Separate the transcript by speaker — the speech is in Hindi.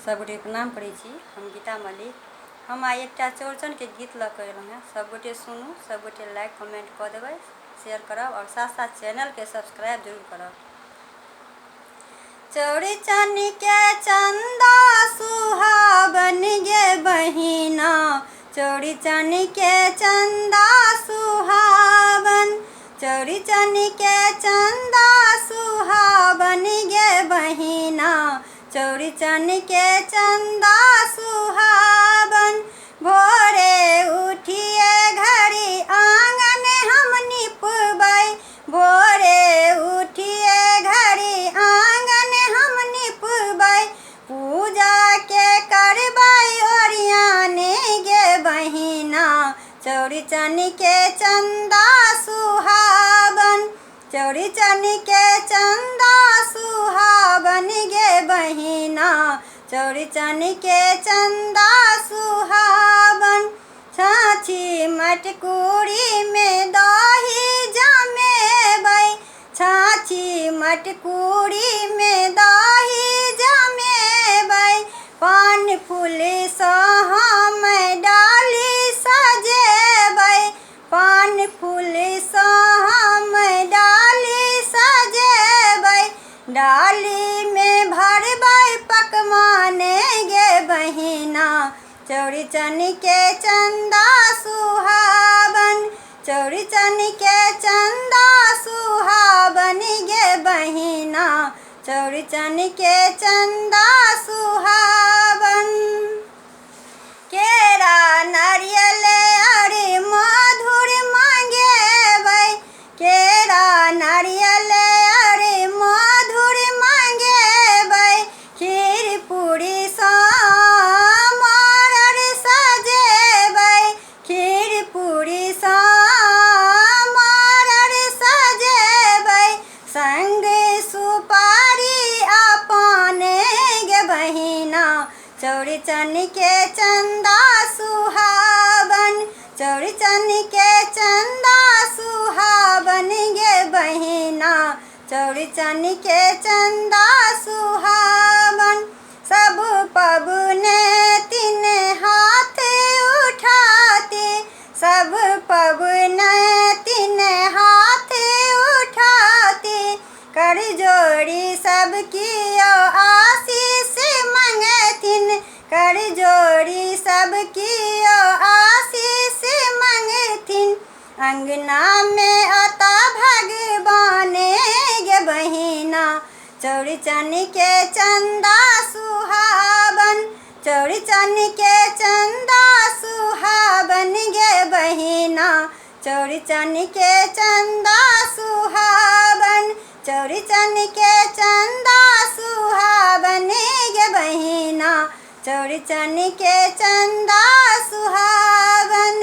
Speaker 1: सबगोटे प्रणाम करै छी। हम गीता मलिक। हम आइ एकटा चौड़चन के गीत लऽ कऽ एलहुँ हैं। सबगोटे सुनू, सबगोटे लाइक कमेंट कऽ देबै, शेयर करब और साथ साथ चैनल के सब्सक्राइब जरूर करब। चौड़चन के चंदा सुहावन गे बहिना, चौड़चन के चंदा सुहावन, चौड़चन के चंदा सुहावन गे बहिना, चौड़चन के चंदा सुहावन। भोरे उठिए घड़ी आंगन हम निपबै, भोरे उठिए घड़ी आंगन हम निपबै, पूजा के करबै ओरियाने गे बहिना, चौड़चन के चंदा सुहावन, चौड़चन के चंदा सुहावन गे बहिना, चौड़चन के चंदा सुहावन। छाछी मटकुरी में दही जमेबै, छाछी मटकुरी में दही जमेबै, पान फूल सँ हम डाली सजेबै, पान फूल सँ हम डाली सजेबै, डाली में भरबै पकवान गे बहिना, चौड़चन के चंदा सुहावन, चौड़चन के चंदा सुहावन गे बहिना, चौड़चन के चंदा सुहावन। केरा नारियल और मधुर मंगेबै, केरा नारियल और मधुर मंगेबै, खीर पूरी सँ मड़र सजेबै, खीर पूरी सँ मड़र सजेबै, संग सुपारी अपन गे बहिना, चौड़चन के चंदा सुहावन, चौड़चन के चंदा सुहावन गे बहिना, चौड़चन के चंदा सुहावन। सब पबनैतिन हाथ उठाते, सब पबनैतिन हाथ उठाते, कर जोड़ी सब कियो आशीष मंगथिन, कर जोड़ी सब कियो आशीष मंगथिन, अंगना में अता भगवान गे बहिना, चौड़चन के चंदा सुहावन, चौड़चन के चंदा सुहावन गे बहिना, चौड़चन के चंदा सुहावन, चौड़चन के चंदा सुहावन गे बहिना, चौड़चन के चंदा सुहावन।